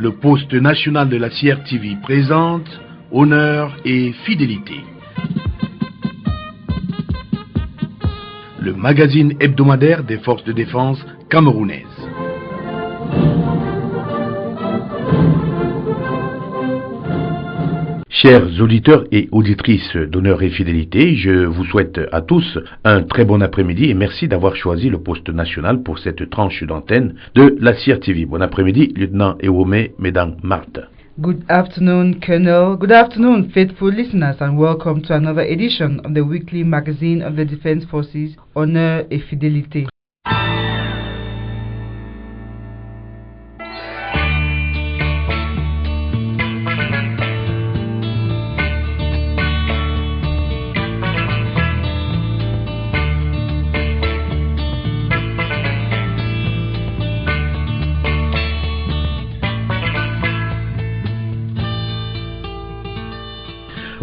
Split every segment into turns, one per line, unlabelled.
Le poste national de la CRTV présente Honneur et fidélité. Le magazine hebdomadaire des forces de défense camerounaises. Chers auditeurs et auditrices d'Honneur et fidélité, je vous souhaite à tous un très bon après-midi et merci d'avoir choisi le poste national pour cette tranche d'antenne de la CRTV. Bon après-midi, lieutenant Ewome, mesdames Marthe.
Good afternoon, Colonel. Good afternoon, faithful listeners, and welcome to another edition of the weekly magazine of the Defense Forces, Honneur et fidélité.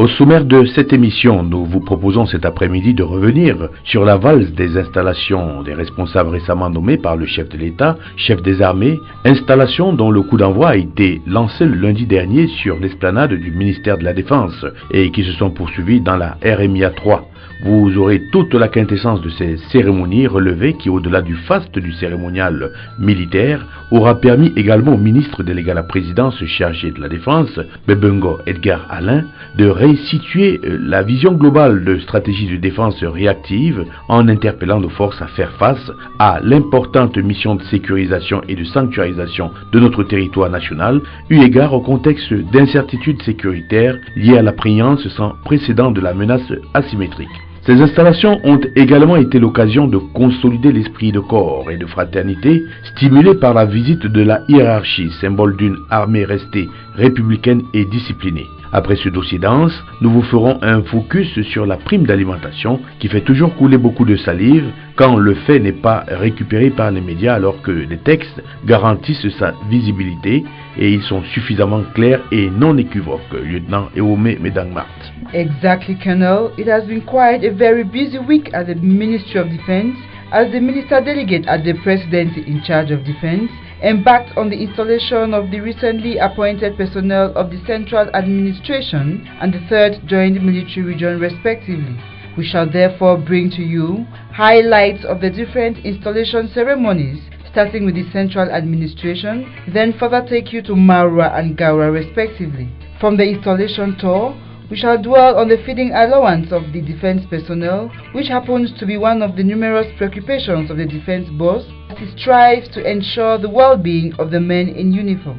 Au sommaire de cette émission, nous vous proposons cet après-midi de revenir sur la valse des installations des responsables récemment nommés par le chef de l'État, chef des armées, installation dont le coup d'envoi a été lancé le lundi dernier sur l'esplanade du ministère de la Défense et qui se sont poursuivies dans la RMIA 3. Vous aurez toute la quintessence de ces cérémonies relevées qui, au-delà du faste du cérémonial militaire, aura permis également au ministre délégué à la présidence chargé de la Défense, Bebengo Edgar Alain, de restituer la vision globale de stratégie de défense réactive en interpellant nos forces à faire face à l'importante mission de sécurisation et de sanctuarisation de notre territoire national, eu égard au contexte d'incertitude sécuritaire liée à la prégnance sans précédent de la menace asymétrique. Ces installations ont également été l'occasion de consolider l'esprit de corps et de fraternité stimulé par la visite de la hiérarchie, symbole d'une armée restée républicaine et disciplinée. Après ce dossier dense, nous vous ferons un focus sur la prime d'alimentation qui fait toujours couler beaucoup de salive quand le fait n'est pas récupéré par les médias alors que les textes garantissent sa visibilité et ils sont suffisamment clairs et non équivoques. Lieutenant Ewome, mesdames Marthe.
Exactly, Colonel. It has been quite a very busy week at the Ministry of Defense as the Minister Delegate at the Presidency in charge of Defense embarked on the installation of the recently appointed personnel of the Central Administration and the 3rd Joint Military Region respectively. We shall therefore bring to you highlights of the different installation ceremonies, starting with the Central Administration, then further take you to Marwa and Gaura respectively. From the installation tour, we shall dwell on the feeding allowance of the defense personnel, which happens to be one of the numerous preoccupations of the defense boss as he strives to ensure the well-being of the men in uniform.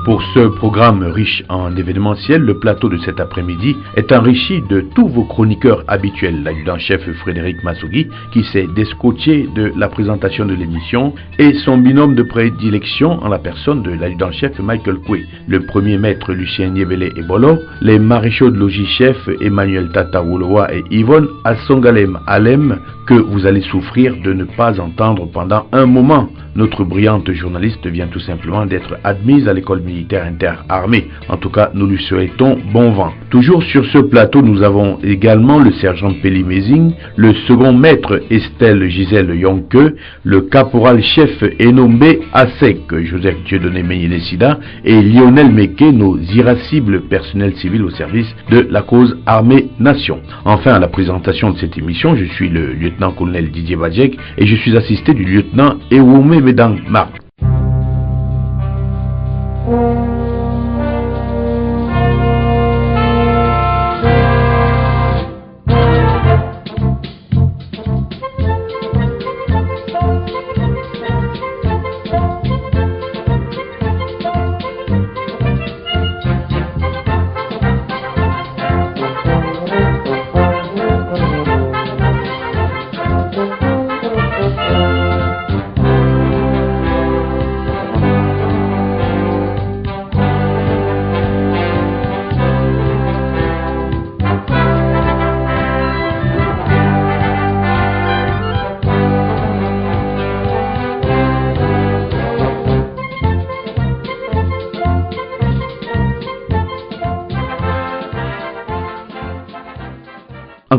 Pour ce programme riche en événementiel, le plateau de cet après-midi est enrichi de tous vos chroniqueurs habituels. L'adjudant-chef Frédéric Massougui, qui s'est descotché de la présentation de l'émission, et son binôme de prédilection en la personne de l'adjudant-chef Michael Koué, le premier maître Lucien Niébélé et Bolo, les maréchaux de logis-chefs Emmanuel Tata Wolowa et Yvonne Assongalem Alem, que vous allez souffrir de ne pas entendre pendant un moment. Notre brillante journaliste vient tout simplement d'être admise à l'école militaire interarmée. En tout cas, nous lui souhaitons bon vent. Toujours sur ce plateau, nous avons également le sergent Peli Mézing, le second maître Estelle Gisèle Yonke, le caporal-chef Enombe Asek, Joseph Dieudonné Menyelesida et Lionel Meke, nos irascibles personnels civils au service de la cause armée-nation. Enfin, à la présentation de cette émission, je suis le lieutenant-colonel Didier Badjek et je suis assisté du lieutenant Ewome Mesdames Marthe.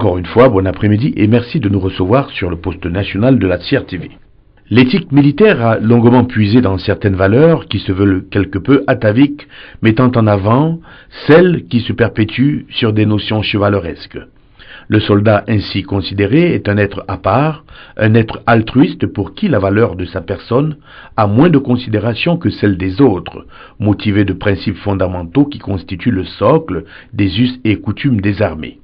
Encore une fois, bon après-midi et merci de nous recevoir sur le poste national de la CRTV. L'éthique militaire a longuement puisé dans certaines valeurs qui se veulent quelque peu ataviques, mettant en avant celles qui se perpétuent sur des notions chevaleresques. Le soldat ainsi considéré est un être à part, un être altruiste pour qui la valeur de sa personne a moins de considération que celle des autres, motivé de principes fondamentaux qui constituent le socle des us et coutumes des armées.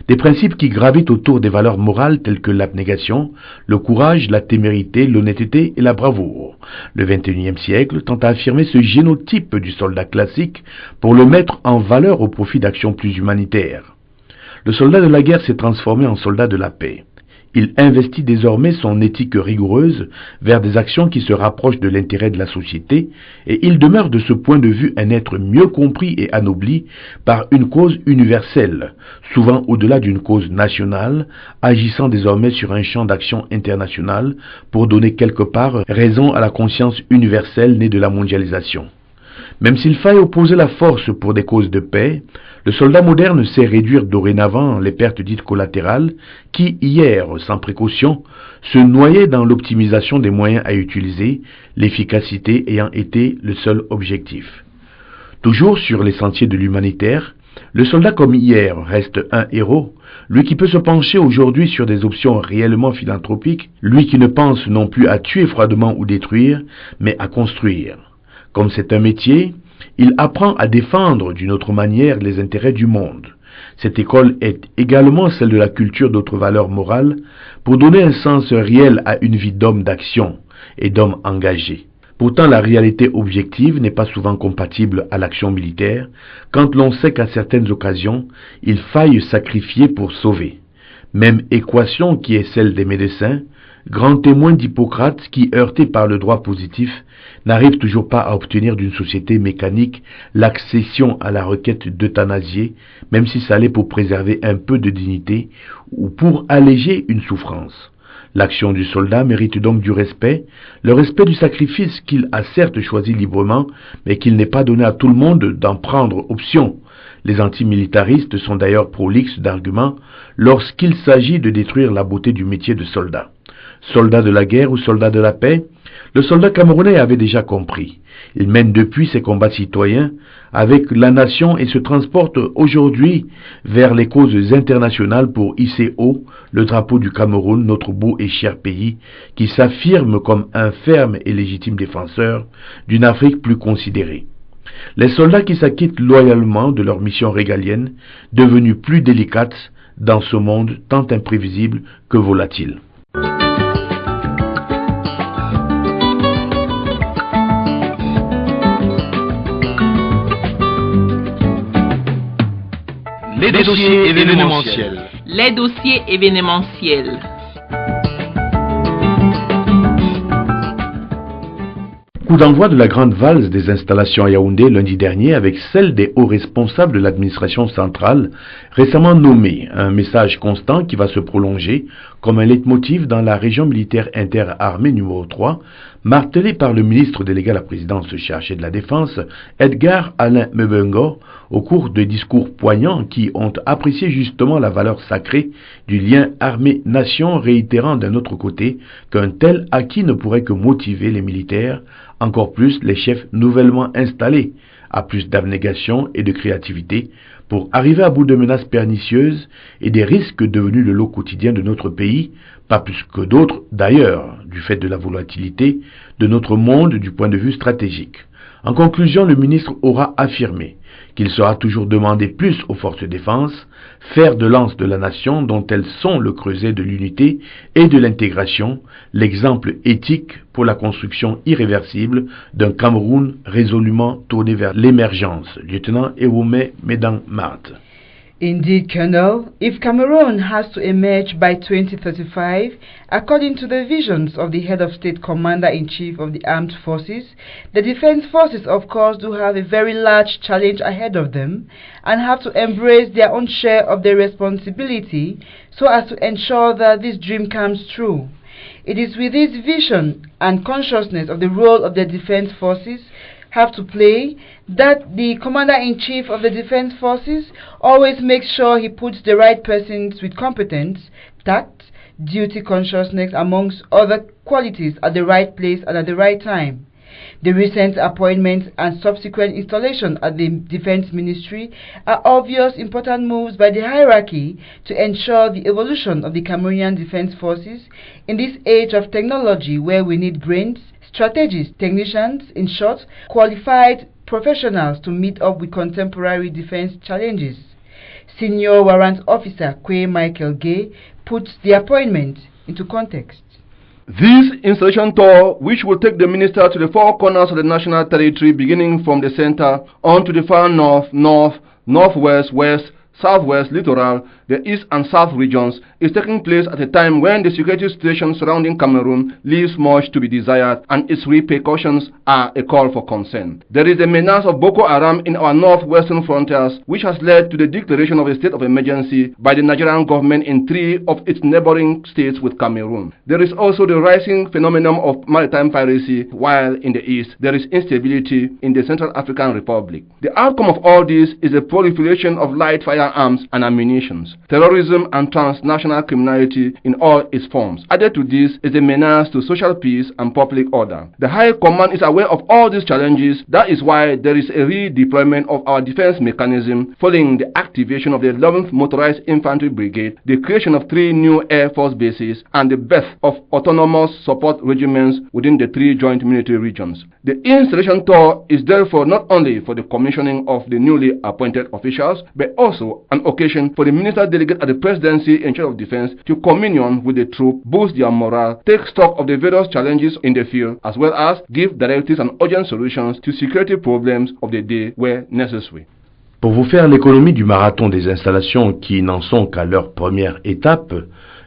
Des principes qui gravitent autour des valeurs morales telles que l'abnégation, le courage, la témérité, l'honnêteté et la bravoure. Le XXIe siècle tend à affirmer ce génotype du soldat classique pour le mettre en valeur au profit d'actions plus humanitaires. Le soldat de la guerre s'est transformé en soldat de la paix. Il investit désormais son éthique rigoureuse vers des actions qui se rapprochent de l'intérêt de la société et il demeure de ce point de vue un être mieux compris et anobli par une cause universelle, souvent au-delà d'une cause nationale, agissant désormais sur un champ d'action international pour donner quelque part raison à la conscience universelle née de la mondialisation. Même s'il faille opposer la force pour des causes de paix, le soldat moderne sait réduire dorénavant les pertes dites collatérales qui, hier, sans précaution, se noyaient dans l'optimisation des moyens à utiliser, l'efficacité ayant été le seul objectif. Toujours sur les sentiers de l'humanitaire, le soldat comme hier reste un héros, lui qui peut se pencher aujourd'hui sur des options réellement philanthropiques, lui qui ne pense non plus à tuer froidement ou détruire, mais à construire. Comme c'est un métier, il apprend à défendre d'une autre manière les intérêts du monde. Cette école est également celle de la culture d'autres valeurs morales pour donner un sens réel à une vie d'homme d'action et d'homme engagé. Pourtant, la réalité objective n'est pas souvent compatible à l'action militaire quand l'on sait qu'à certaines occasions, il faille sacrifier pour sauver. Même équation qui est celle des médecins, grand témoin d'Hippocrate qui, heurté par le droit positif, n'arrive toujours pas à obtenir d'une société mécanique l'accession à la requête d'euthanasier, même si ça l'est pour préserver un peu de dignité ou pour alléger une souffrance. L'action du soldat mérite donc du respect, le respect du sacrifice qu'il a certes choisi librement, mais qu'il n'est pas donné à tout le monde d'en prendre option. Les antimilitaristes sont d'ailleurs prolixes d'arguments lorsqu'il s'agit de détruire la beauté du métier de soldat. Soldat de la guerre ou soldat de la paix, le soldat camerounais avait déjà compris. Il mène depuis ses combats citoyens avec la nation et se transporte aujourd'hui vers les causes internationales pour hisser haut le drapeau du Cameroun, notre beau et cher pays, qui s'affirme comme un ferme et légitime défenseur d'une Afrique plus considérée. Les soldats qui s'acquittent loyalement de leur mission régalienne, devenue plus délicate dans ce monde tant imprévisible que volatile.
Les dossiers événementiels.
Les dossiers événementiels.
Coup d'envoi de la grande valse des installations à Yaoundé lundi dernier avec celle des hauts responsables de l'administration centrale récemment nommés. Un message constant qui va se prolonger comme un leitmotiv dans la région militaire interarmée numéro 3, martelé par le ministre délégué à la présidence chargé de la Défense, Edgar Alain Mebengo, au cours de discours poignants qui ont apprécié justement la valeur sacrée du lien armée-nation, réitérant d'un autre côté qu'un tel acquis ne pourrait que motiver les militaires, encore plus les chefs nouvellement installés, à plus d'abnégation et de créativité pour arriver à bout de menaces pernicieuses et des risques devenus le lot quotidien de notre pays, pas plus que d'autres d'ailleurs, du fait de la volatilité de notre monde du point de vue stratégique. En conclusion, le ministre aura affirmé qu'il sera toujours demandé plus aux forces de défense, fer de lance de la nation dont elles sont le creuset de l'unité et de l'intégration, l'exemple éthique pour la construction irréversible d'un Cameroun résolument tourné vers l'émergence. Lieutenant Ewome Medang Mart.
Indeed, Colonel, if Cameroon has to emerge by 2035, according to the visions of the head of state commander-in-chief of the armed forces, the defense forces of course do have a very large challenge ahead of them and have to embrace their own share of the responsibility so as to ensure that this dream comes true. It is with this vision and consciousness of the role of the defense forces have to play, that the Commander-in-Chief of the Defense Forces always makes sure he puts the right persons with competence, tact, duty consciousness amongst other qualities at the right place and at the right time. The recent appointments and subsequent installation at the Defense Ministry are obvious important moves by the hierarchy to ensure the evolution of the Cameroonian Defense Forces in this age of technology where we need brains, strategists, technicians, in short, qualified professionals to meet up with contemporary defense challenges. Senior Warrant Officer Kwe Michael Gay puts the appointment into context.
This installation tour, which will take the minister to the four corners of the national territory beginning from the center on to the far north, northwest, west, southwest littoral, the east and south regions, is taking place at a time when the security situation surrounding Cameroon leaves much to be desired and its repercussions are a call for concern. There is a menace of Boko Haram in our northwestern frontiers, which has led to the declaration of a state of emergency by the Nigerian government in 3 of its neighboring states with Cameroon. There is also the rising phenomenon of maritime piracy, while in the east there is instability in the Central African Republic. The outcome of all this is a proliferation of light firearms and ammunition, terrorism and transnational criminality in all its forms. Added to this is a menace to social peace and public order. The High Command is aware of all these challenges. That is why there is a redeployment of our defense mechanism following the activation of the 11th Motorized Infantry Brigade, the creation of 3 new Air Force bases, and the birth of autonomous support regiments within the 3 joint military regions. The installation tour is therefore not only for the commissioning of the newly appointed officials, but also an occasion for the minister delegate at the presidency in charge of defense to communion with the troop, boost their morale, take stock of the various challenges in the field, as well as give directives and urgent solutions to security problems of the day where necessary.
Pour vous faire l'économie du marathon des installations qui n'en sont qu'à leur première étape,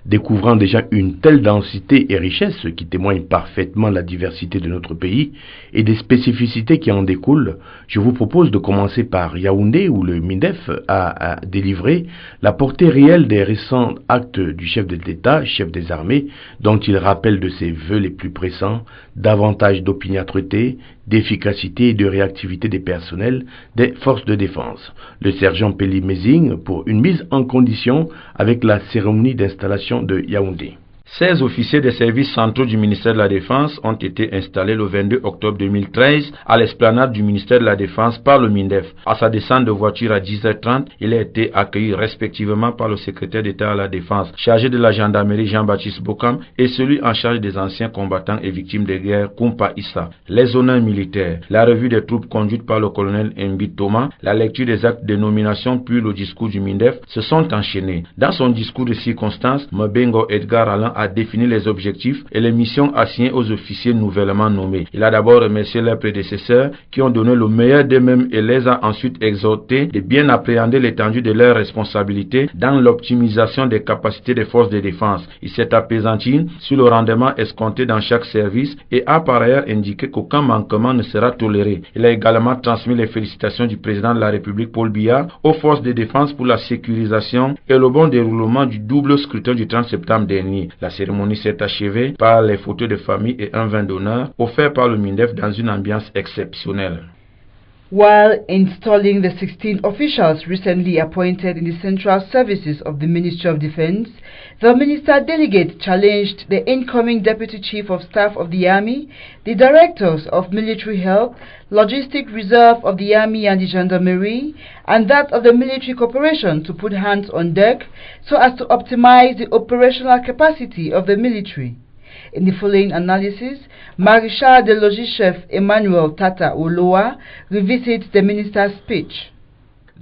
découvrant déjà une telle densité et richesse qui témoigne parfaitement de la diversité de notre pays et des spécificités qui en découlent, je vous propose de commencer par Yaoundé où le MINDEF a délivré la portée réelle des récents actes du chef de l'État, chef des armées, dont il rappelle de ses vœux les plus pressants davantage d'opiniâtreté, d'efficacité et de réactivité des personnels des forces de défense. Le sergent Peli Mézing pour une mise en condition avec la cérémonie d'installation de Yaoundé.
16 officiers des services centraux du ministère de la Défense ont été installés le 22 octobre 2013 à l'esplanade du ministère de la Défense par le MINDEF. À sa descente de voiture à 10h30, il a été accueilli respectivement par le secrétaire d'État à la Défense, chargé de la gendarmerie Jean-Baptiste Bokam et celui en charge des anciens combattants et victimes de guerre Koumpa Issa. Les honneurs militaires, la revue des troupes conduite par le colonel Mbi Thomas, la lecture des actes de nomination puis le discours du MINDEF se sont enchaînés. Dans son discours de circonstance, Mbengo Edgar Alain a défini les objectifs et les missions assignées aux officiers nouvellement nommés. Il a d'abord remercié leurs prédécesseurs qui ont donné le meilleur d'eux-mêmes et les a ensuite exhortés de bien appréhender l'étendue de leurs responsabilités dans l'optimisation des capacités des forces de défense. Il s'est apaisanti sur le rendement escompté dans chaque service et a par ailleurs indiqué qu'aucun manquement ne sera toléré. Il a également transmis les félicitations du président de la République Paul Biya aux forces de défense pour la sécurisation et le bon déroulement du double scrutin du 30 septembre dernier. La cérémonie s'est achevée par les photos de famille et un vin d'honneur offert par le MINDEF dans une ambiance exceptionnelle.
While installing the 16 officials recently appointed in the central services of the Ministry of Defense, the minister delegate challenged the incoming Deputy Chief of Staff of the Army, the Directors of Military Health, Logistic Reserve of the Army and the Gendarmerie, and that of the Military Corporation to put hands on deck so as to optimize the operational capacity of the military. In the following analysis, Maréchal de Logis Chef Emmanuel Tata Oloa revisits the minister's speech.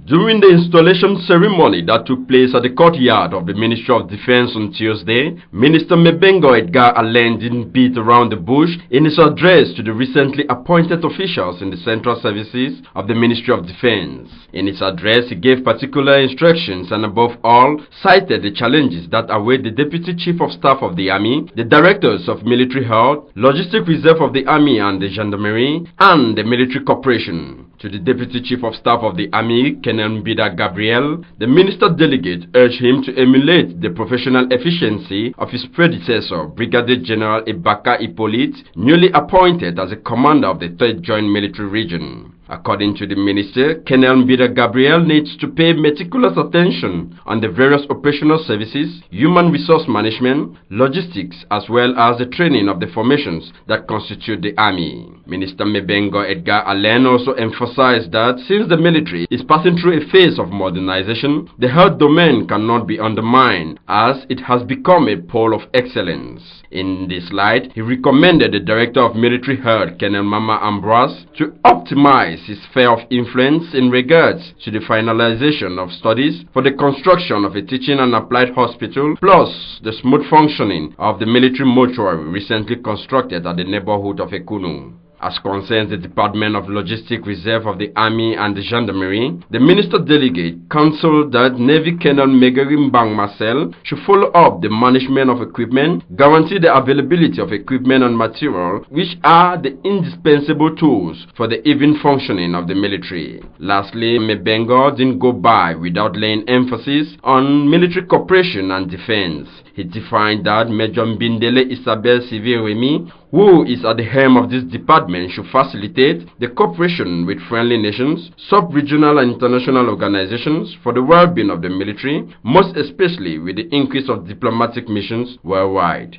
During the installation ceremony that took place at the courtyard of the Ministry of Defense on Tuesday, Minister Mbengo Edgar Alain didn't beat around the bush in his address to the recently appointed officials in the central services of the Ministry of Defense. In his address, he gave particular instructions and above all, cited the challenges that await the Deputy Chief of Staff of the Army, the Directors of Military Health, Logistic Reserve of the Army and the Gendarmerie, and the Military Corporation. To the Deputy Chief of Staff of the Army, Colonel Mbida Gabriel, the Minister Delegate urged him to emulate the professional efficiency of his predecessor, Brigadier General Ibaka Hippolyte, newly appointed as a commander of the 3rd Joint Military Region. According to the minister, Colonel Mbida Gabriel needs to pay meticulous attention on the various operational services, human resource management, logistics, as well as the training of the formations that constitute the army. Minister Mebengo Edgar Allen also emphasized that since the military is passing through a phase of modernization, the health domain cannot be undermined as it has become a pole of excellence. In this light, he recommended the Director of Military Health, Colonel Mama Ambrose, to optimize his sphere of influence in regards to the finalization of studies for the construction of a teaching and applied hospital, plus the smooth functioning of the military mortuary recently constructed at the neighborhood of Ekunu. As concerns the Department of Logistic Reserve of the Army and the Gendarmerie, the Minister Delegate counseled that Navy Colonel Megarim Bang Marcel should follow up the management of equipment, guarantee the availability of equipment and material, which are the indispensable tools for the even functioning of the military. Lastly, Mebengo didn't go by without laying emphasis on military cooperation and defense. He defined that Major Mbindele Isabel Siviremi, who is at the helm of this department, should facilitate the cooperation with friendly nations, sub-regional and international organizations for the well-being of the military, most especially with the increase of diplomatic missions worldwide.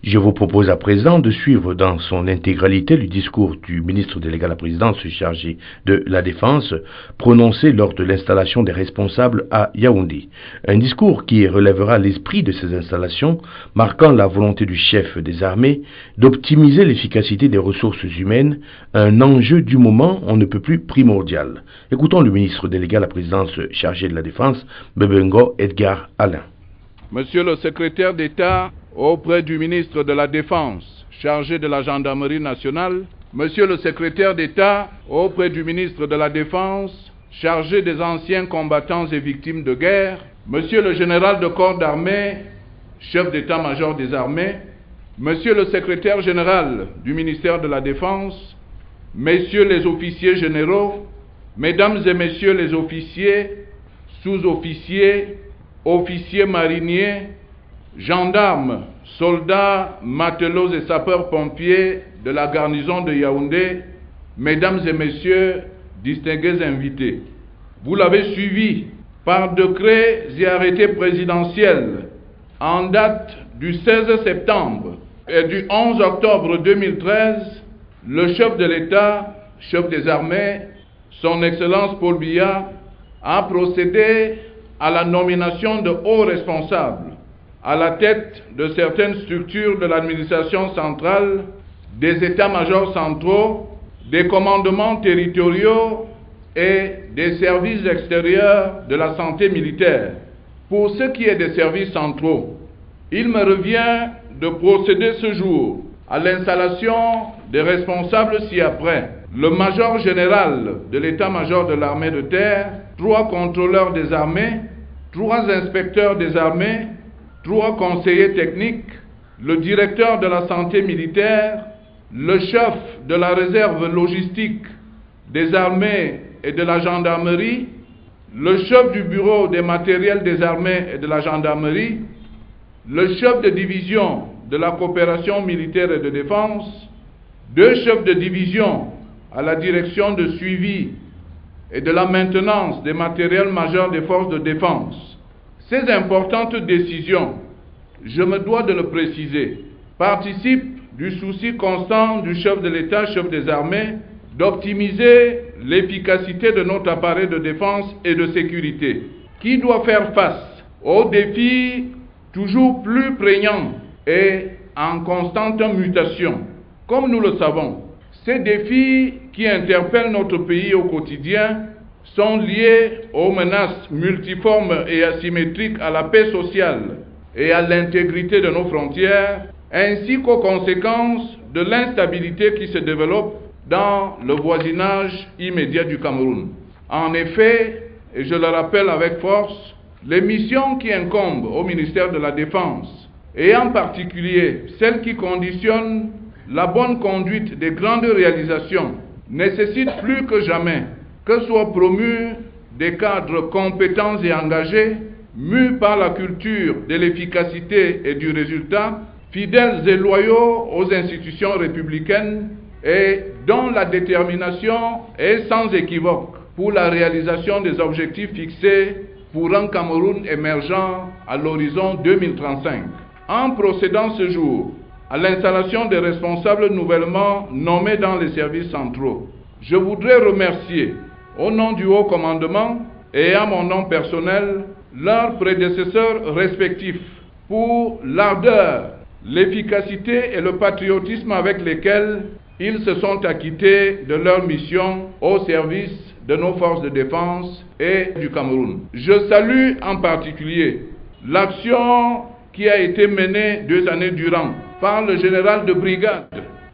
Je vous propose à présent de suivre dans son intégralité le discours du ministre délégué à la présidence chargé de la Défense prononcé lors de l'installation des responsables à Yaoundé. Un discours qui relèvera l'esprit de ces installations, marquant la volonté du chef des armées d'optimiser l'efficacité des ressources humaines, un enjeu du moment on ne peut plus primordial. Écoutons le ministre délégué à la présidence chargé de la Défense, Mebengo Edgar Allen.
Monsieur le secrétaire d'État auprès du ministre de la Défense, chargé de la Gendarmerie nationale, Monsieur le secrétaire d'État auprès du ministre de la Défense, chargé des anciens combattants et victimes de guerre, Monsieur le général de corps d'armée, chef d'état-major des armées, Monsieur le secrétaire général du ministère de la Défense, Messieurs les officiers généraux, Mesdames et Messieurs les officiers, sous-officiers, officiers mariniers, gendarmes, soldats, matelots et sapeurs-pompiers de la garnison de Yaoundé, Mesdames et Messieurs, distingués invités. Vous l'avez suivi par décrets et arrêtés présidentiels en date du 16 septembre et du 11 octobre 2013, le chef de l'État, chef des armées, son Excellence Paul Biya, a procédé à la nomination de hauts responsables à la tête de certaines structures de l'administration centrale, des états-majors centraux, des commandements territoriaux et des services extérieurs de la santé militaire. Pour ce qui est des services centraux, il me revient de procéder ce jour à l'installation des responsables ci-après. Le major général de l'état-major de l'armée de terre, 3 contrôleurs des armées, 3 inspecteurs des armées, 3 conseillers techniques, le directeur de la santé militaire, le chef de la réserve logistique des armées et de la gendarmerie, le chef du bureau des matériels des armées et de la gendarmerie, le chef de division de la coopération militaire et de défense, 2 chefs de division à la direction de suivi et de la maintenance des matériels majeurs des forces de défense. Ces importantes décisions, je me dois de le préciser, participent du souci constant du chef de l'État, chef des armées, d'optimiser l'efficacité de notre appareil de défense et de sécurité, qui doit faire face aux défis toujours plus prégnants et en constante mutation. Comme nous le savons, ces défis qui interpellent notre pays au quotidien sont liés aux menaces multiformes et asymétriques à la paix sociale et à l'intégrité de nos frontières, ainsi qu'aux conséquences de l'instabilité qui se développe dans le voisinage immédiat du Cameroun. En effet, et je le rappelle avec force, les missions qui incombent au ministère de la Défense, et en particulier celles qui conditionnent la bonne conduite des grandes réalisations nécessite plus que jamais que soient promus des cadres compétents et engagés, mus par la culture de l'efficacité et du résultat, fidèles et loyaux aux institutions républicaines et dont la détermination est sans équivoque pour la réalisation des objectifs fixés pour un Cameroun émergent à l'horizon 2035. En procédant ce jour à l'installation des responsables nouvellement nommés dans les services centraux, je voudrais remercier, au nom du haut commandement et à mon nom personnel, leurs prédécesseurs respectifs pour l'ardeur, l'efficacité et le patriotisme avec lesquels ils se sont acquittés de leur mission au service de nos forces de défense et du Cameroun. Je salue en particulier l'action qui a été menée 2 années durant par le général de brigade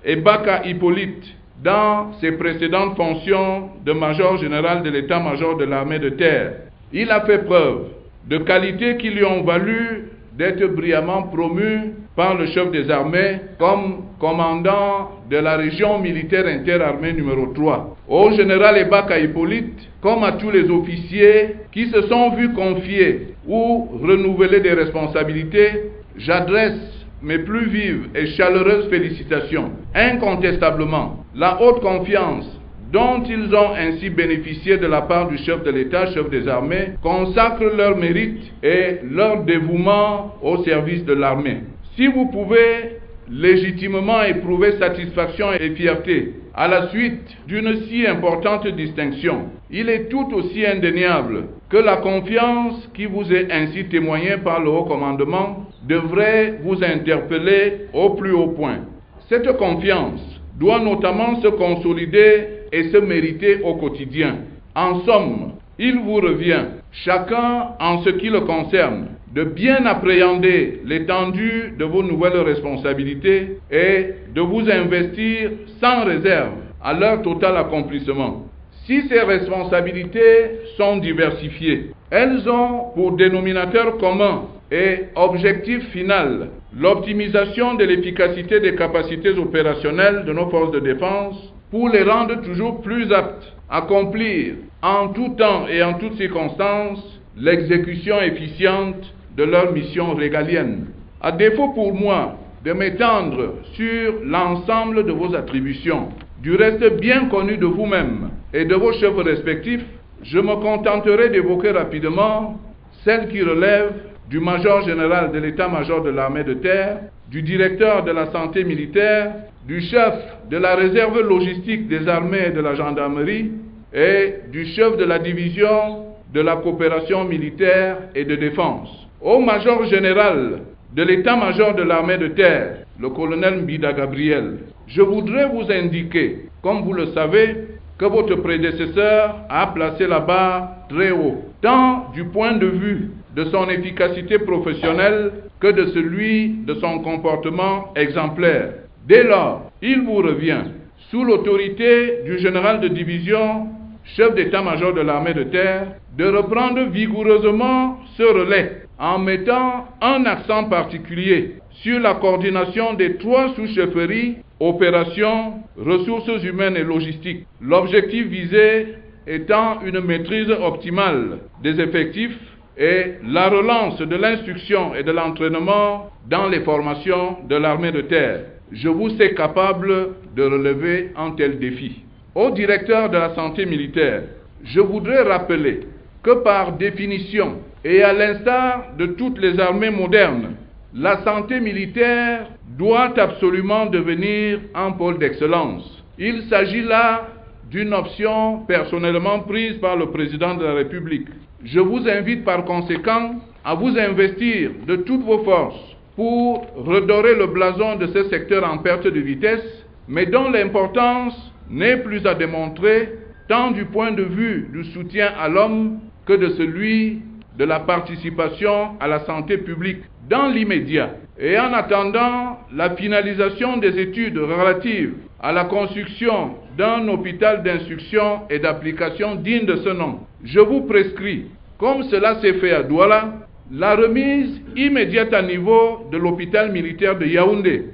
Ebaka Hippolyte dans ses précédentes fonctions de major général de l'état-major de l'armée de terre. Il a fait preuve de qualités qui lui ont valu d'être brillamment promu par le chef des armées comme commandant de la région militaire interarmée numéro 3. Au général Ebaka Hippolyte, comme à tous les officiers qui se sont vus confier ou renouveler des responsabilités, j'adresse mes plus vives et chaleureuses félicitations. Incontestablement, la haute confiance dont ils ont ainsi bénéficié de la part du chef de l'État, chef des armées, consacre leur mérite et leur dévouement au service de l'armée. Si vous pouvez légitimement éprouver satisfaction et fierté à la suite d'une si importante distinction, il est tout aussi indéniable que la confiance qui vous est ainsi témoignée par le haut commandement devrait vous interpeller au plus haut point. Cette confiance doit notamment se consolider et se mériter au quotidien. En somme, il vous revient, chacun en ce qui le concerne, de bien appréhender l'étendue de vos nouvelles responsabilités et de vous investir sans réserve à leur total accomplissement. Si ces responsabilités sont diversifiées, elles ont pour dénominateur commun et objectif final l'optimisation de l'efficacité des capacités opérationnelles de nos forces de défense pour les rendre toujours plus aptes à accomplir en tout temps et en toutes circonstances l'exécution efficiente de leur mission régalienne. À défaut pour moi de m'étendre sur l'ensemble de vos attributions, du reste bien connu de vous-même et de vos chefs respectifs, je me contenterai d'évoquer rapidement celles qui relèvent du major général de l'état-major de l'armée de terre, du directeur de la santé militaire, du chef de la réserve logistique des armées et de la gendarmerie et du chef de la division de la coopération militaire et de défense. Au major général de l'état-major de l'armée de terre, le colonel Mbida Gabriel, je voudrais vous indiquer, comme vous le savez, que votre prédécesseur a placé la barre très haut, tant du point de vue de son efficacité professionnelle que de celui de son comportement exemplaire. Dès lors, il vous revient, sous l'autorité du général de division, chef d'état-major de l'armée de terre, de reprendre vigoureusement ce relais en mettant un accent particulier sur la coordination des 3 sous-chefferies, opérations, ressources humaines et logistiques. L'objectif visé étant une maîtrise optimale des effectifs et la relance de l'instruction et de l'entraînement dans les formations de l'armée de terre. Je vous sais capable de relever un tel défi. Au directeur de la santé militaire, je voudrais rappeler que par définition, et à l'instar de toutes les armées modernes, la santé militaire doit absolument devenir un pôle d'excellence. Il s'agit là d'une option personnellement prise par le président de la République. Je vous invite par conséquent à vous investir de toutes vos forces pour redorer le blason de ce secteur en perte de vitesse, mais dont l'importance n'est plus à démontrer tant du point de vue du soutien à l'homme que de celui de la participation à la santé publique dans l'immédiat. Et en attendant la finalisation des études relatives à la construction d'un hôpital d'instruction et d'application digne de ce nom, je vous prescris, comme cela s'est fait à Douala, la remise immédiate à niveau de l'hôpital militaire de Yaoundé.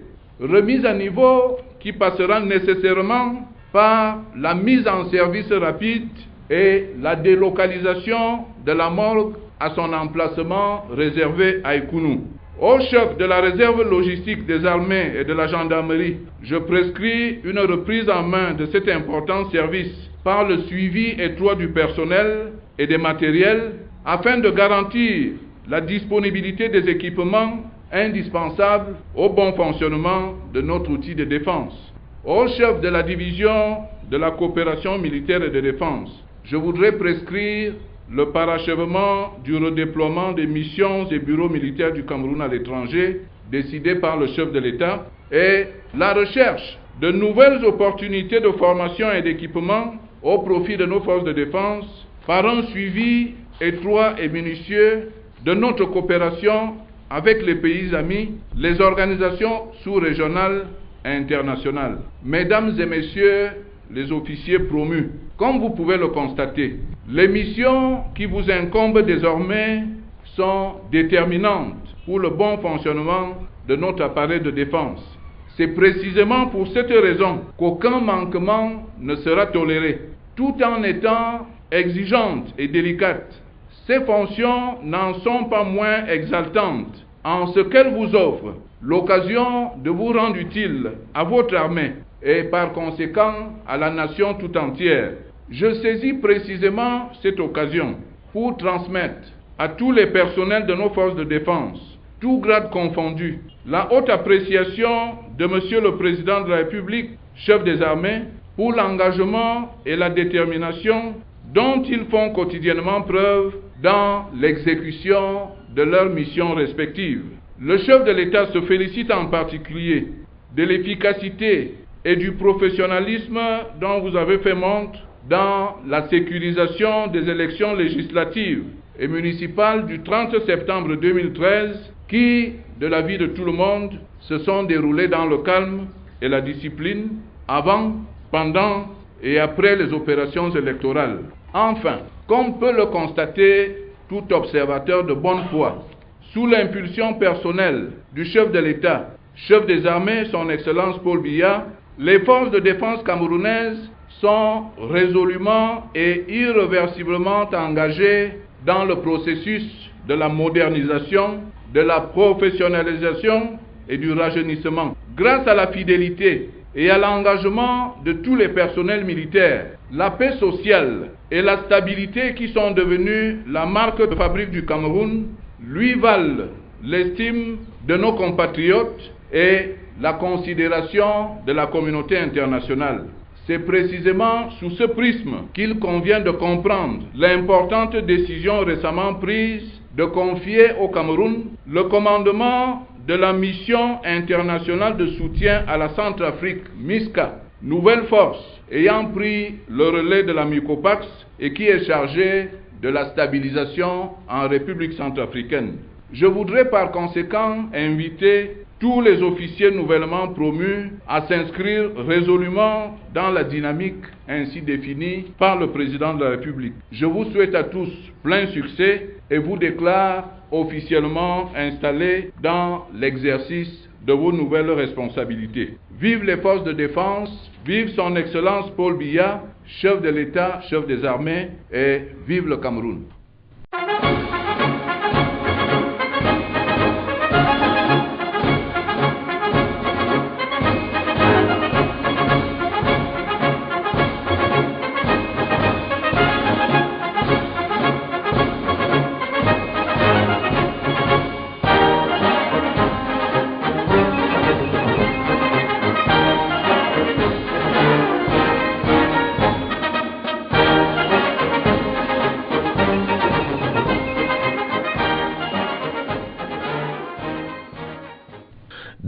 Remise à niveau qui passera nécessairement par la mise en service rapide et la délocalisation de la morgue à son emplacement réservé à Ekounou. Au chef de la réserve logistique des armées et de la gendarmerie, je prescris une reprise en main de cet important service par le suivi étroit du personnel et des matériels afin de garantir la disponibilité des équipements indispensables au bon fonctionnement de notre outil de défense. Au chef de la division de la coopération militaire et de défense, je voudrais prescrire le parachèvement du redéploiement des missions et bureaux militaires du Cameroun à l'étranger, décidé par le chef de l'État, et la recherche de nouvelles opportunités de formation et d'équipement au profit de nos forces de défense, par un suivi étroit et minutieux de notre coopération avec les pays amis, les organisations sous-régionales et internationales. Mesdames et messieurs les officiers promus, comme vous pouvez le constater, les missions qui vous incombent désormais sont déterminantes pour le bon fonctionnement de notre appareil de défense. C'est précisément pour cette raison qu'aucun manquement ne sera toléré, tout en étant exigeantes et délicates. Ces fonctions n'en sont pas moins exaltantes, en ce qu'elles vous offrent l'occasion de vous rendre utile à votre armée et par conséquent à la nation tout entière. Je saisis précisément cette occasion pour transmettre à tous les personnels de nos forces de défense, tous grades confondus, la haute appréciation de Monsieur le Président de la République, chef des armées, pour l'engagement et la détermination dont ils font quotidiennement preuve dans l'exécution de leurs missions respectives. Le chef de l'État se félicite en particulier de l'efficacité et du professionnalisme dont vous avez fait montre dans la sécurisation des élections législatives et municipales du 30 septembre 2013 qui, de l'avis de tout le monde, se sont déroulées dans le calme et la discipline avant, pendant et après les opérations électorales. Enfin, comme peut le constater tout observateur de bonne foi, sous l'impulsion personnelle du chef de l'État, chef des armées, son Excellence Paul Biya, les forces de défense camerounaises sont résolument et irréversiblement engagées dans le processus de la modernisation, de la professionnalisation et du rajeunissement. Grâce à la fidélité et à l'engagement de tous les personnels militaires, la paix sociale et la stabilité qui sont devenues la marque de fabrique du Cameroun lui valent l'estime de nos compatriotes et la considération de la communauté internationale. C'est précisément sous ce prisme qu'il convient de comprendre l'importante décision récemment prise de confier au Cameroun le commandement de la mission internationale de soutien à la Centrafrique, MISCA, nouvelle force ayant pris le relais de la MICOPAX et qui est chargée de la stabilisation en République centrafricaine. Je voudrais par conséquent inviter tous les officiers nouvellement promus à s'inscrire résolument dans la dynamique ainsi définie par le président de la République. Je vous souhaite à tous plein succès et vous déclare officiellement installés dans l'exercice de vos nouvelles responsabilités. Vive les forces de défense, vive son Excellence Paul Biya, chef de l'État, chef des armées, et vive le Cameroun.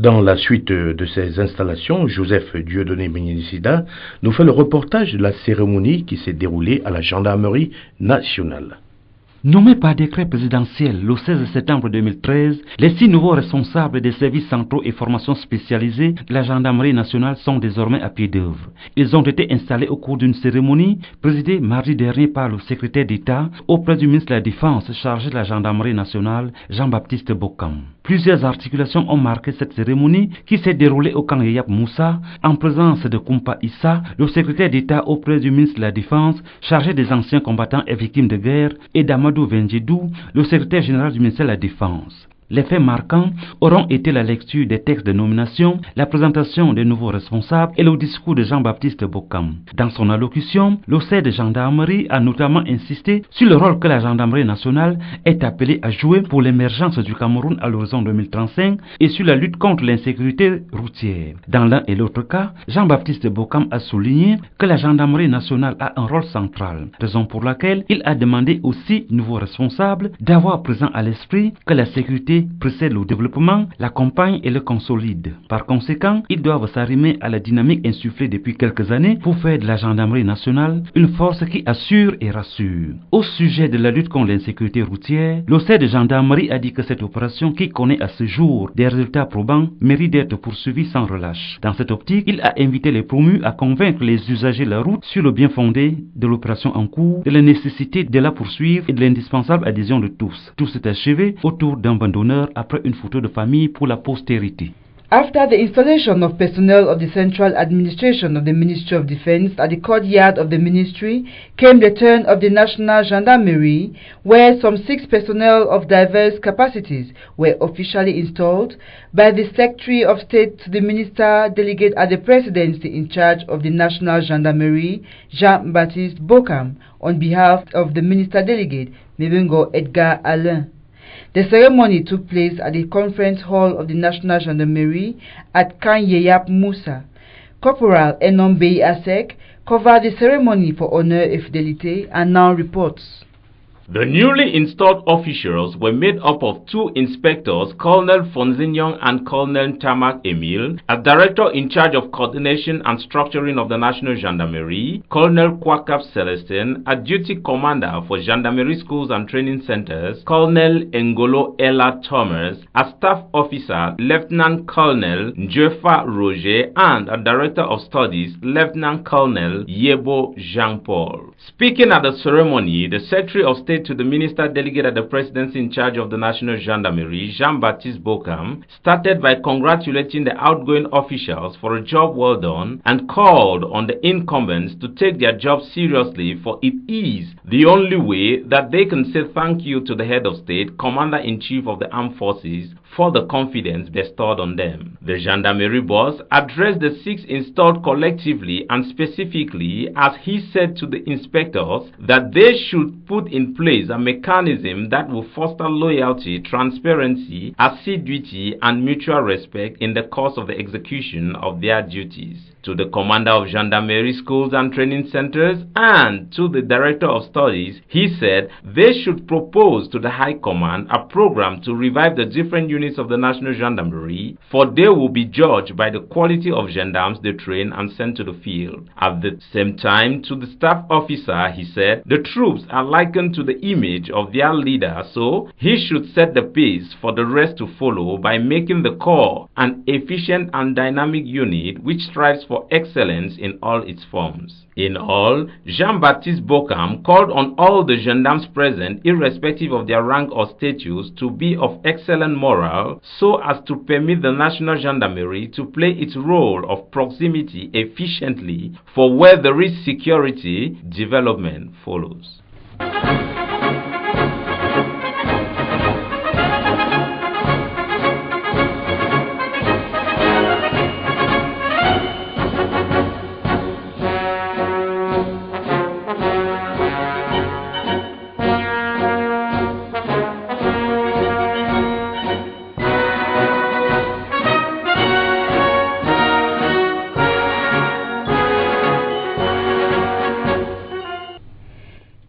Dans la suite de ces installations, Joseph Dieudonné Bénénicida nous fait le reportage de la cérémonie qui s'est déroulée à la Gendarmerie nationale.
Nommés par décret présidentiel le 16 septembre 2013, les 6 nouveaux responsables des services centraux et formations spécialisées de la Gendarmerie nationale sont désormais à pied d'œuvre. Ils ont été installés au cours d'une cérémonie présidée mardi dernier par le secrétaire d'État auprès du ministre de la Défense chargé de la Gendarmerie nationale, Jean-Baptiste Bokam. Plusieurs articulations ont marqué cette cérémonie qui s'est déroulée au camp Yayap Moussa en présence de Kumpa Issa, le secrétaire d'État auprès du ministre de la Défense chargé des anciens combattants et victimes de guerre, et d'Amadou Venjedou, le secrétaire général du ministère de la Défense. Les faits marquants auront été la lecture des textes de nomination, la présentation des nouveaux responsables et le discours de Jean-Baptiste Bokam. Dans son allocution, le chef de gendarmerie a notamment insisté sur le rôle que la gendarmerie nationale est appelée à jouer pour l'émergence du Cameroun à l'horizon 2035 et sur la lutte contre l'insécurité routière. Dans l'un et l'autre cas, Jean-Baptiste Bokam a souligné que la gendarmerie nationale a un rôle central, raison pour laquelle il a demandé aux 6 nouveaux responsables d'avoir présent à l'esprit que la sécurité précède le développement, l'accompagne et le consolide. Par conséquent, ils doivent s'arrimer à la dynamique insufflée depuis quelques années pour faire de la gendarmerie nationale une force qui assure et rassure. Au sujet de la lutte contre l'insécurité routière, le chef de gendarmerie a dit que cette opération qui connaît à ce jour des résultats probants mérite d'être poursuivie sans relâche. Dans cette optique, il a invité les promus à convaincre les usagers de la route sur le bien fondé de l'opération en cours, de la nécessité de la poursuivre et de l'indispensable adhésion de tous. Tout s'est achevé autour d'un bandeau après une photo de famille pour la postérité.
After the installation of personnel of the Central Administration of the Ministry of Defense at the courtyard of the ministry, came the turn of the National Gendarmerie, where some 6 personnel of diverse capacities were officially installed by the Secretary of State to the Minister Delegate at the Presidency in charge of the National Gendarmerie, Jean-Baptiste Bokam, on behalf of the Minister Delegate, Mebengo Edgar Alain. The ceremony took place at the conference hall of the National Gendarmerie at Camp Yayap Moussa. Corporal Enom Bey Asek covered the ceremony for honor et fidelité and now reports.
The newly installed officials were made up of 2 inspectors, Colonel Fonzinyong and Colonel Tamak Emil, as director in charge of coordination and structuring of the National Gendarmerie, Colonel Kwakap Celestin, as duty commander for Gendarmerie schools and training centers, Colonel Ngolo Ella Thomas, as staff officer, Lieutenant Colonel Njefa Roger, and a director of studies, Lieutenant Colonel Yebo Jean-Paul. Speaking at the ceremony, the Secretary of State to the Minister Delegate at the Presidency in charge of the National Gendarmerie, Jean-Baptiste Bokam, started by congratulating the outgoing officials for a job well done and called on the incumbents to take their job seriously, for it is the only way that they can say thank you to the head of state, Commander-in-Chief of the Armed Forces, for the confidence bestowed on them. The Gendarmerie boss addressed the 6 installed collectively and specifically as he said to the inspectors that they should put in place a mechanism that will foster loyalty, transparency, assiduity, and mutual respect in the course of the execution of their duties. To the commander of Gendarmerie schools and training centers and to the director of studies, he said they should propose to the High Command a program to revive the different units of the National Gendarmerie, for they will be judged by the quality of gendarmes they train and send to the field. At the same time, to the staff officer, he said the troops are likened to the image of their leader, so he should set the pace for the rest to follow by making the corps an efficient and dynamic unit which strives for excellence in all its forms. In all, Jean-Baptiste Bokam called on all the gendarmes present, irrespective of their rank or status, to be of excellent morale so as to permit the National Gendarmerie to play its role of proximity efficiently, for where there is security, development follows.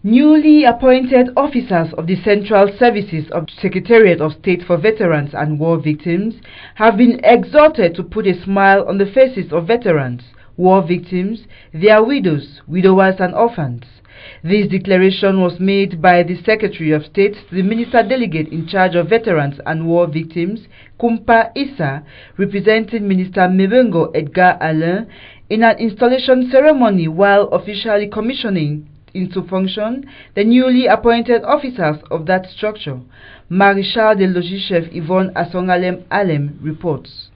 Newly appointed officers of the Central Services of Secretariat of State for Veterans and War Victims have been exhorted to put a smile on the faces of veterans, war victims, their widows, widowers and orphans. This declaration was made by the Secretary of State to the Minister Delegate in charge of Veterans and War Victims, Kumpa Issa, representing Minister Mebengo Edgar Alain, in an installation ceremony while officially commissioning into function the newly appointed officers of that structure. Maréchal des Logis Chef Yvonne Asongalem Alem reports.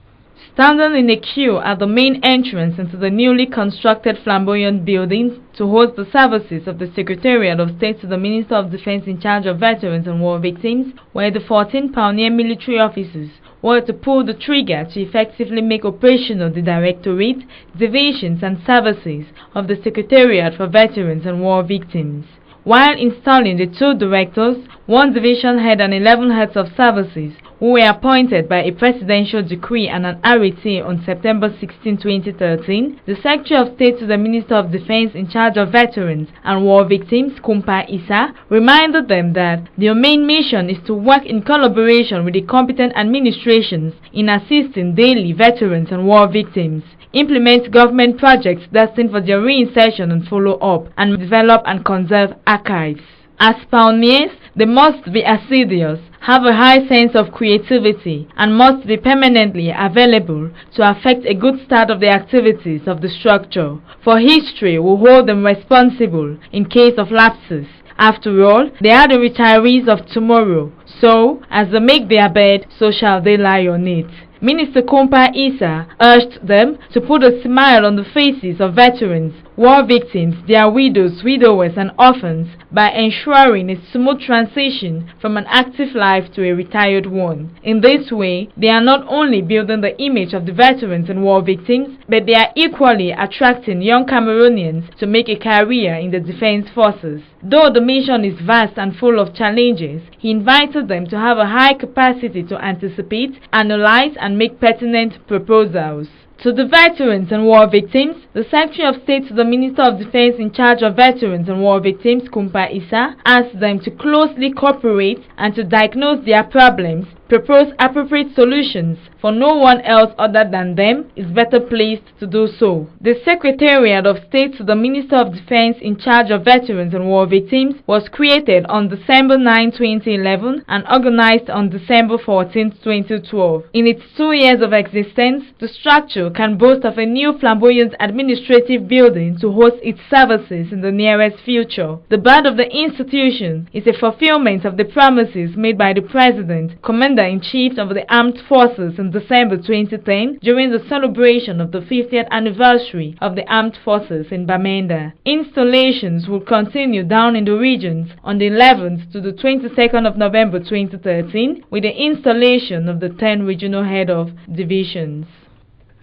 Standing in a queue at the main entrance into the newly constructed flamboyant buildings to host the services of the Secretariat of State to the Minister of Defense in charge of veterans and war victims were the 14 pioneer military officers who were to pull the trigger to effectively make operational the Directorate, Divisions and Services of the Secretariat for Veterans and War Victims. While installing the 2 directors, 1 division head and 11 heads of services, who were appointed by a presidential decree and an arrêté on September 16, 2013, the Secretary of State to the Minister of Defense in charge of veterans and war victims, Kumpa Issa, reminded them that their main mission is to work in collaboration with the competent administrations in assisting daily veterans and war victims, implement government projects destined for their reinsertion and follow-up, and develop and conserve archives. As pioneers, they must be assiduous, have a high sense of creativity, and must be permanently available to affect a good start of the activities of the structure, for history will hold them responsible in case of lapses. After all, they are the retirees of tomorrow, so as they make their bed, so shall they lie on it. Minister Kumpa Issa urged them to put a smile on the faces of veterans, war victims, their widows, widowers and orphans by ensuring a smooth transition from an active life to a retired one. In this way, they are not only building the image of the veterans and war victims, but they are equally attracting young Cameroonians to make a career in the defense forces. Though the mission is vast and full of challenges, he invited them to have a high capacity to anticipate, analyze and make pertinent proposals. To the veterans and war victims, the Secretary of State to the Minister of Defense in charge of veterans and war victims, Kumpa Issa, asked them to closely cooperate and to diagnose their problems, propose appropriate solutions, for no one else other than them is better placed to do so. The Secretariat of State to the Minister of Defense in charge of veterans and war victims was created on December 9, 2011 and organized on December 14, 2012. In its 2 years of existence, the structure can boast of a new flamboyant administrative building to host its services in the nearest future. The birth of the institution is a fulfillment of the promises made by the President, Commander-in-Chief of the Armed Forces in December 2010 during the celebration of the 50th anniversary of the Armed Forces in Bamenda. Installations will continue down in the regions on the 11th to the 22nd of November 2013 with the installation of the 10 regional head of divisions.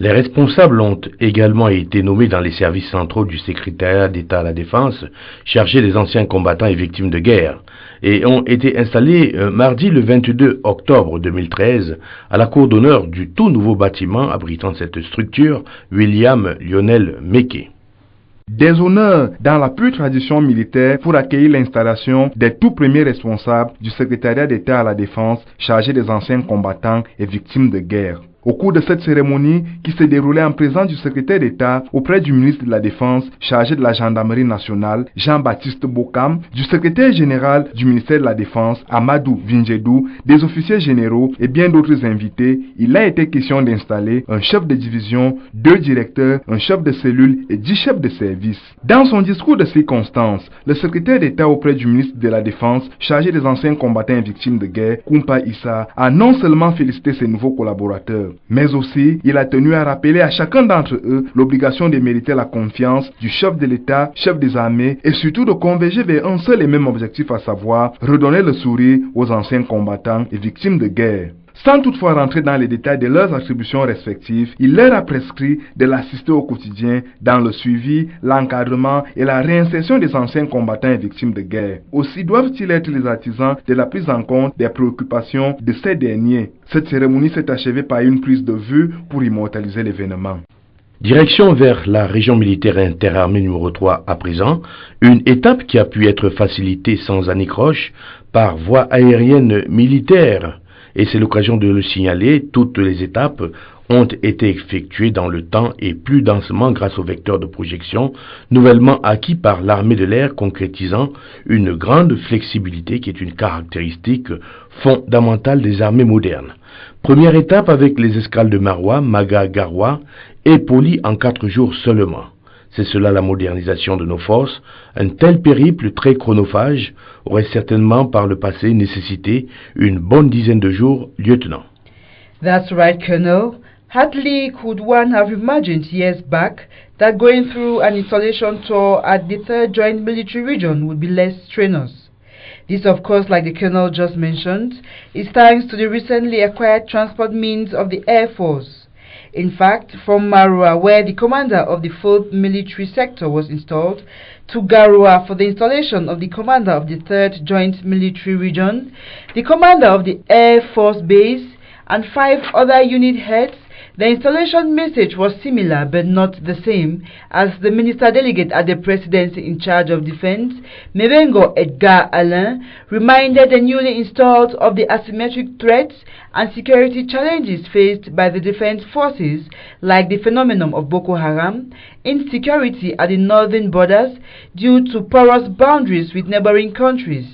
Les responsables ont également été nommés dans les services centraux du Secrétariat d'État à la Défense, chargés des anciens combattants et victimes de guerre, et ont été installés mardi le 22 octobre 2013 à la cour d'honneur du tout nouveau bâtiment abritant cette structure, William Lionel Meke.
Des honneurs dans la pure tradition militaire pour accueillir l'installation des tout premiers responsables du Secrétariat d'État à la Défense chargé des anciens combattants et victimes de guerre. Au cours de cette cérémonie qui s'est déroulée en présence du secrétaire d'État auprès du ministre de la Défense chargé de la Gendarmerie nationale, Jean-Baptiste Bokam, du secrétaire général du ministère de la Défense, Amadou Vinjedou, des officiers généraux et bien d'autres invités, il a été question d'installer un chef de division, 2 directeurs, un chef de cellule et 10 chefs de service. Dans son discours de circonstance, le secrétaire d'État auprès du ministre de la Défense chargé des anciens combattants et victimes de guerre, Kumpa Issa, a non seulement félicité ses nouveaux collaborateurs, mais aussi il a tenu à rappeler à chacun d'entre eux l'obligation de mériter la confiance du chef de l'État, chef des armées et surtout de converger vers un seul et même objectif, à savoir redonner le sourire aux anciens combattants et victimes de guerre. Sans toutefois rentrer dans les détails de leurs attributions respectives, il leur a prescrit de l'assister au quotidien dans le suivi, l'encadrement et la réinsertion des anciens combattants et victimes de guerre. Aussi doivent-ils être les artisans de la prise en compte des préoccupations de ces derniers. Cette cérémonie s'est achevée par une prise de vue pour immortaliser l'événement.
Direction vers la région militaire interarmée numéro 3 à présent, une étape qui a pu être facilitée sans anicroche par voie aérienne militaire. Et c'est l'occasion de le signaler, toutes les étapes ont été effectuées dans le temps et plus densément grâce au vecteur de projection nouvellement acquis par l'armée de l'air, concrétisant une grande flexibilité qui est une caractéristique fondamentale des armées modernes. Première étape avec les escales de Maroua, Maga, Garoua, et Poli en 4 jours seulement. c'est cela la modernisation de nos forces. Un tel périple très chronophage aurait certainement par le passé nécessité une bonne dizaine de jours, lieutenant.
That's right, Colonel. Hardly could one have imagined years back that going through an installation tour at the 3rd Joint Military Region would be less strenuous. This, of course, like the Colonel just mentioned, is thanks to the recently acquired transport means of the Air Force. In fact, from Marua, where the commander of the 4th Military Sector was installed, to Garua for the installation of the commander of the 3rd Joint Military Region, the commander of the Air Force Base, and 5 other unit heads, the installation message was similar but not the same, as the Minister Delegate at the Presidency in charge of Defense, Mebengo Edgar Alain, reminded the newly installed of the asymmetric threats and security challenges faced by the defense forces, like the phenomenon of Boko Haram, insecurity at the northern borders due to porous boundaries with neighboring countries.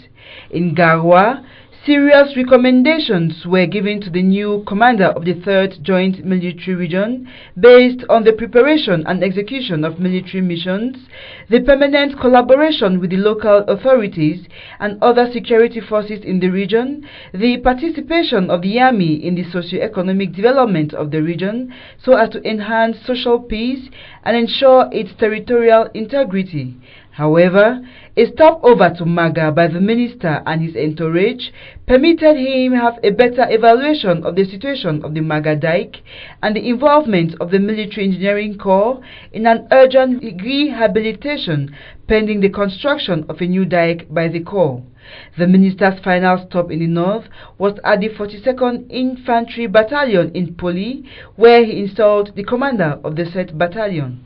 In Garwa, serious recommendations were given to the new commander of the 3rd Joint Military Region based on the preparation and execution of military missions, the permanent collaboration with the local authorities and other security forces in the region, the participation of the army in the socio-economic development of the region so as to enhance social peace and ensure its territorial integrity. However, a stopover to Maga by the minister and his entourage permitted him have a better evaluation of the situation of the Maga dike and the involvement of the Military Engineering Corps in an urgent rehabilitation pending the construction of a new dike by the Corps. The minister's final stop in the north was at the 42nd Infantry Battalion in Poli, where he installed the commander of the said battalion.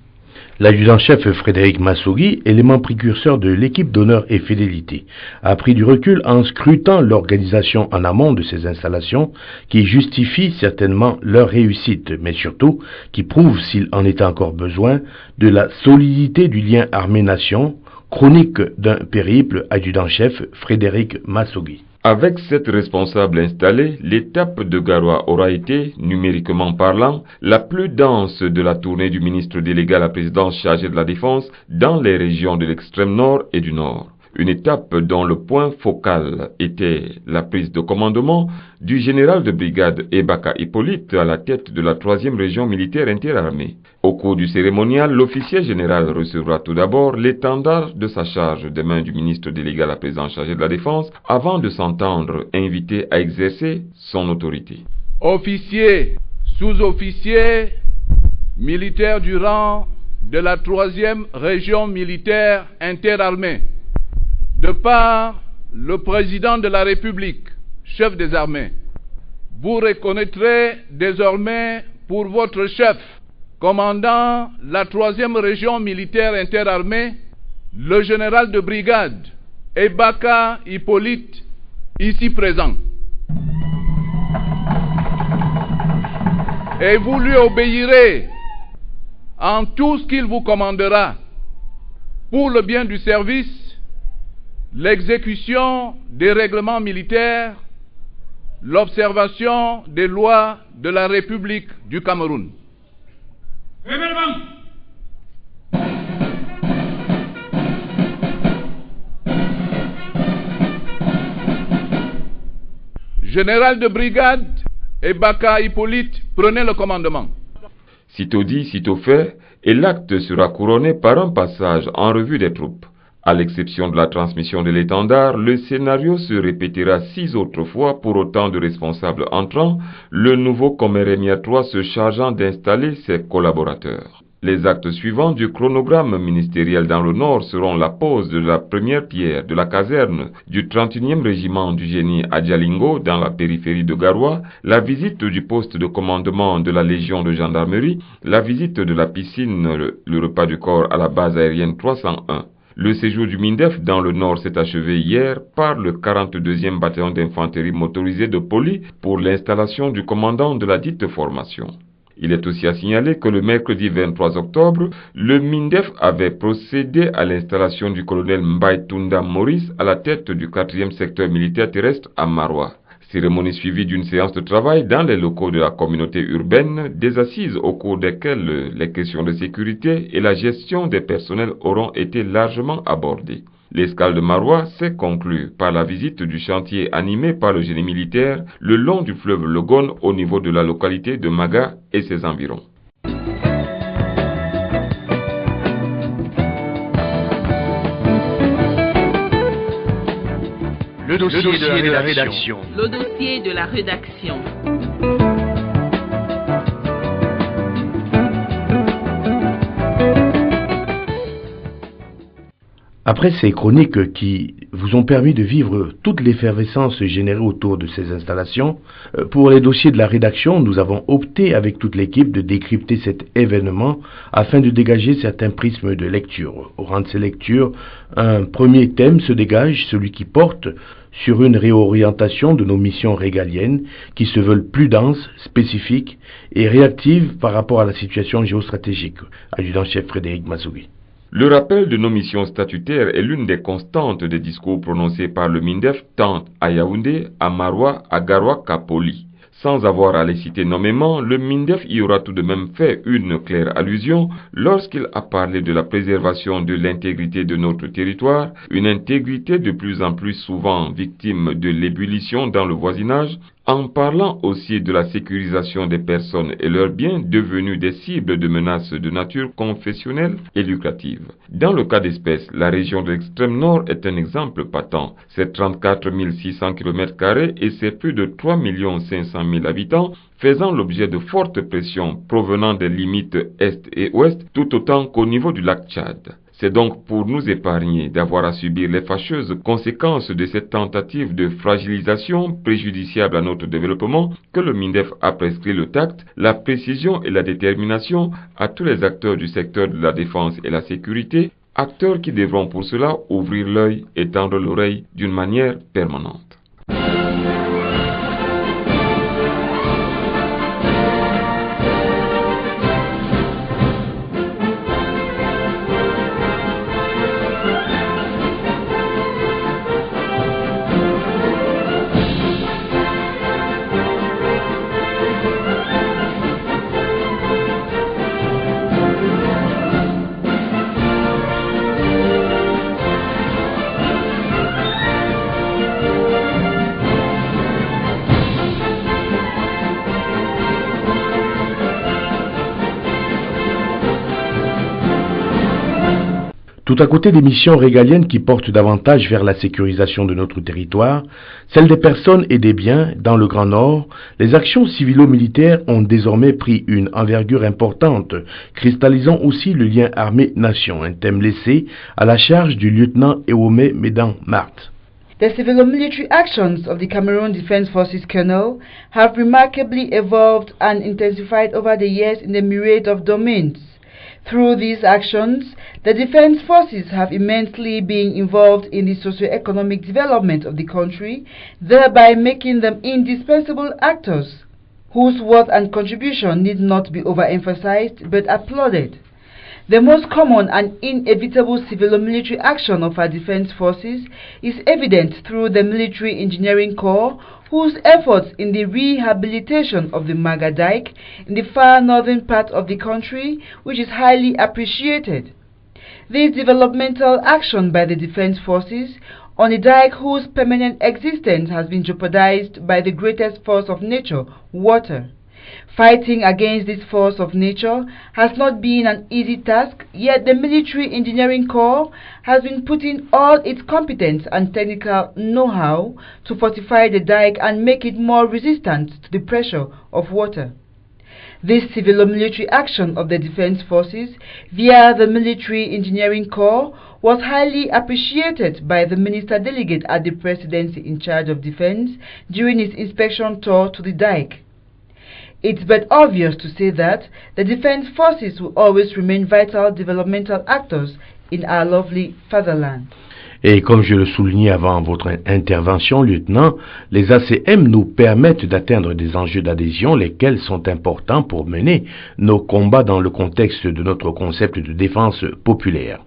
L'adjudant-chef Frédéric Massougui, élément précurseur de l'équipe d'honneur et fidélité, a pris du recul en scrutant l'organisation en amont de ces installations qui justifie certainement leur réussite, mais surtout qui prouve, s'il en était encore besoin, de la solidité du lien armée-nation, chronique d'un périple, adjudant-chef Frédéric Massougui.
Avec cette responsable installée, l'étape de Garoua aura été, numériquement parlant, la plus dense de la tournée du ministre délégué à la présidence chargé de la défense dans les régions de l'extrême nord et du nord. Une étape dont le point focal était la prise de commandement du général de brigade Ebaka Hippolyte à la tête de la 3e région militaire interarmée. Au cours du cérémonial, l'officier général recevra tout d'abord l'étendard de sa charge des mains du ministre délégué à la présidence chargé de la défense avant de s'entendre invité à exercer son autorité.
Officiers, sous-officiers, militaires du rang de la 3e région militaire interarmée, de par le président de la République, chef des armées, vous reconnaîtrez désormais pour votre chef, commandant la 3e région militaire interarmée, le général de brigade Ebaka Hippolyte, ici présent. Et vous lui obéirez en tout ce qu'il vous commandera pour le bien du service, l'exécution des règlements militaires, l'observation des lois de la République du Cameroun. Général de brigade Ebaka Hippolyte, prenez le commandement.
Sitôt dit, sitôt fait, et l'acte sera couronné par un passage en revue des troupes. À l'exception de la transmission de l'étendard, le scénario se répétera 6 autres fois pour autant de responsables entrants, le nouveau Coméremia III se chargeant d'installer ses collaborateurs. Les actes suivants du chronogramme ministériel dans le nord seront la pose de la première pierre de la caserne du 31e régiment du génie à Djalingo dans la périphérie de Garoua, la visite du poste de commandement de la Légion de gendarmerie, la visite de la piscine, le repas du corps à la base aérienne 301. Le séjour du MINDEF dans le nord s'est achevé hier par le 42e bataillon d'infanterie motorisé de Poli pour l'installation du commandant de la dite formation. Il est aussi à signaler que le mercredi 23 octobre, le MINDEF avait procédé à l'installation du colonel Mbaye Tunda Maurice à la tête du 4e secteur militaire terrestre à Maroua. Cérémonie suivie d'une séance de travail dans les locaux de la communauté urbaine, des assises au cours desquelles les questions de sécurité et la gestion des personnels auront été largement abordées. L'escale de Maroua s'est conclue par la visite du chantier animé par le génie militaire le long du fleuve Logone au niveau de la localité de Maga et ses environs.
Le dossier de la rédaction.
Le dossier de la rédaction.
Après ces chroniques qui vous ont permis de vivre toute l'effervescence générée autour de ces installations, pour les dossiers de la rédaction, nous avons opté avec toute l'équipe de décrypter cet événement afin de dégager certains prismes de lecture. Au rang de ces lectures, un premier thème se dégage, celui qui porte sur une réorientation de nos missions régaliennes qui se veulent plus denses, spécifiques et réactives par rapport à la situation géostratégique. Adjudant-chef Frédéric Massougui.
Le rappel de nos missions statutaires est l'une des constantes des discours prononcés par le MINDEF tant à Yaoundé, à Maroua, à Garoua qu'à Poli. Sans avoir à les citer nommément, le MINDEF y aura tout de même fait une claire allusion lorsqu'il a parlé de la préservation de l'intégrité de notre territoire, une intégrité de plus en plus souvent victime de l'ébullition dans le voisinage, en parlant aussi de la sécurisation des personnes et leurs biens devenus des cibles de menaces de nature confessionnelle et lucrative. Dans le cas d'espèce, la région de l'extrême nord est un exemple patent. C'est 34 600 km² et c'est plus de 3 500 000 habitants, faisant l'objet de fortes pressions provenant des limites est et ouest, tout autant qu'au niveau du lac Tchad. C'est donc pour nous épargner d'avoir à subir les fâcheuses conséquences de cette tentative de fragilisation préjudiciable à notre développement que le MINDEF a prescrit le tact, la précision et la détermination à tous les acteurs du secteur de la défense et la sécurité, acteurs qui devront pour cela ouvrir l'œil et tendre l'oreille d'une manière permanente.
Tout à côté des missions régaliennes qui portent davantage vers la sécurisation de notre territoire, celles des personnes et des biens dans le Grand Nord, les actions civilo-militaires ont désormais pris une envergure importante, cristallisant aussi le lien armée-nation, un thème laissé à la charge du lieutenant Ewome Medan Marthe.
The civil-military actions of the Cameroon Defense Forces Colonel have remarkably evolved and intensified over the years in a myriad of domains. Through these actions, the defense forces have immensely been involved in the socio-economic development of the country, thereby making them indispensable actors, whose worth and contribution need not be overemphasized but applauded. The most common and inevitable civil-military action of our defense forces is evident through the Military Engineering Corps, whose efforts in the rehabilitation of the Maga Dike in the far northern part of the country, which is highly appreciated. This developmental action by the defense forces on a dike whose permanent existence has been jeopardized by the greatest force of nature, water. Fighting against this force of nature has not been an easy task, yet the Military Engineering Corps has been putting all its competence and technical know-how to fortify the dike and make it more resistant to the pressure of water. This civil-military action of the defense forces via the Military Engineering Corps was highly appreciated by the Minister Delegate at the Presidency in charge of defense during his inspection tour to the dike. It's but obvious to say that the defense forces will always remain vital developmental actors in our lovely fatherland.
Et comme je le soulignais avant votre intervention, lieutenant, les ACM nous permettent d'atteindre des enjeux d'adhésion, lesquels sont importants pour mener nos combats dans le contexte de notre concept de défense populaire.